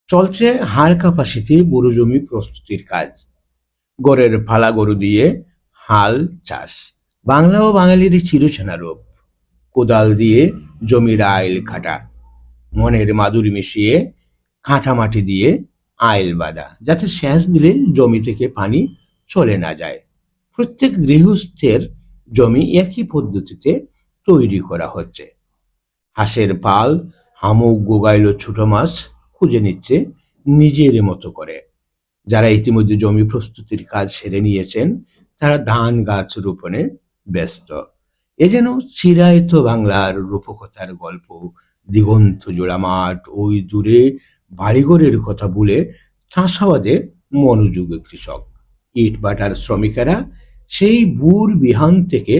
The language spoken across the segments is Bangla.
চলছে হাড় কাঁপাসিতে বুড়ো জমি প্রস্তুতির কাজ। গড়ের ফালা গরু দিয়ে হাল চাষ বাংলা ও বাঙালির চিরচেনা রূপ। কোদাল দিয়ে জমির আইল কাটা, মনের মাদুরি মিশিয়ে কাঁটা মাটি দিয়ে আইল বাঁধা, যাতে সেচ দিলে জমি থেকে পানি চলে না যায়। প্রত্যেক গৃহস্থের জমি একই পদ্ধতিতে তৈরি করা হচ্ছে। হাঁসের পাল হামুক গোগাইল ছোট মাছ খুঁজে নিচ্ছে নিজের মতো করে। যারা ইতিমধ্যে জমি প্রস্তুতির কাজ সেরে নিয়েছেন, তারা ধান গাছ রোপণে ব্যস্ত। এ যেন চিরায়ত বাংলার রূপকথার গল্প। দিগন্ত জোড়া মাঠ, ওই দূরে বাড়িঘরের কথা বলে চাষাবাদে মনোযোগী কৃষক। ইট ভাটার শ্রমিকেরা সেই বুর বিহান থেকে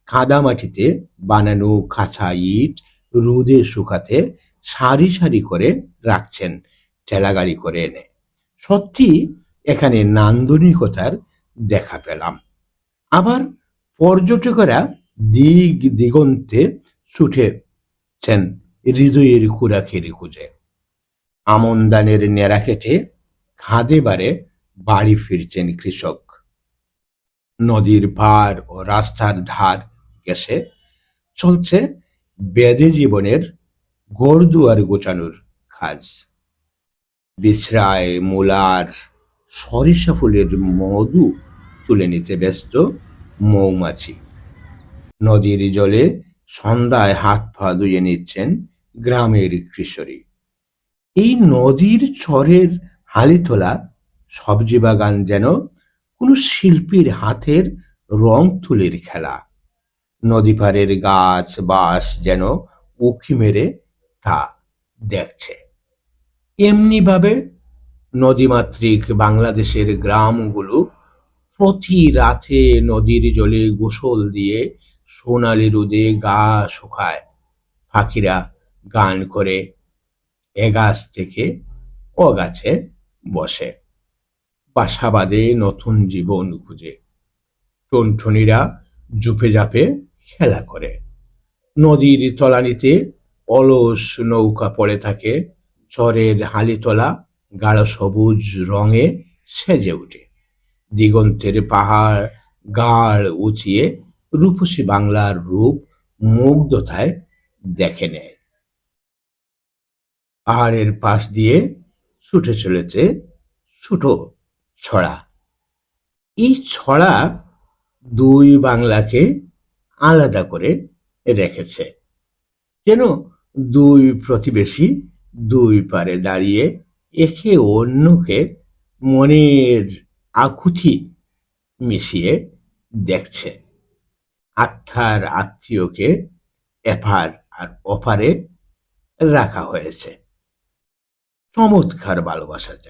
কাদা মাটিতে বানানো কাঁচা ইট রোদে শুকাতে সারি সারি করে রাখছেন ঠেলাগাড়ি করে এনে। সত্যি এখানে নান্দনিকতার দেখা পেলাম। আবার পর্যটকেরা দিক দিগন্তে ছুটেছেন হৃদয়ের খুরাখেরি খুঁজে। আমন ধানের নেড়া কেটে খাদে বারে বাড়ি ফিরছেন কৃষক। নদীর পার ও রাস্তার ধার গেছে চলছে বেদে জীবনের ঘরদুয়ার গোছানোর কাজ। বিছড়ায় মূলার সরিষা ফুলের মধু তুলে নিতে ব্যস্ত মৌমাছি। নদীর জলে সন্ধ্যায় হাত পা ধুয়ে নিচ্ছেন গ্রামের কিশোরী। এই নদীর চরের হালি তোলা সবজি বাগান যেন কোনো শিল্পীর হাতের রং তুলির খেলা। নদী পাড়ের গাছ বাঁশ যেন উঁকি মেরে তা দেখছে। এমনি ভাবে নদীমাতৃক বাংলাদেশের গ্রামগুলো প্রতি রাতে নদীর জলে গোসল দিয়ে সোনালি রোদে গা শুকায়। পাখিরা গান করে এ গাছ থেকে ও গাছে বসে, বাসা বাঁধে নতুন জীবন খুঁজে। টুনটুনিরা ঝুপে ঝাপে খেলা করে। নদীর তলানিতে অলস নৌকা পড়ে থাকে, চরের হালিতলা গাঢ় সবুজ রঙে সেজে ওঠে। দিগন্তের পাহাড় গাঢ় উঁচিয়ে রূপসী বাংলার রূপ মুগ্ধতায় দেখে নেয়। পাহাড়ের পাশ দিয়ে ছুটে চলেছে ছোট ছড়া। এই ছড়া দুই বাংলাকে আলাদা করে রেখেছে, যেন দুই প্রতিবেশী দুই পারে দাঁড়িয়ে একে অন্যকে মনের আকুতি মিশিয়ে দেখছে। আত্মার আত্মীয়কে এপার আর ওপারে রাখা হয়েছে। চমৎকার ভালোবাসা যায়।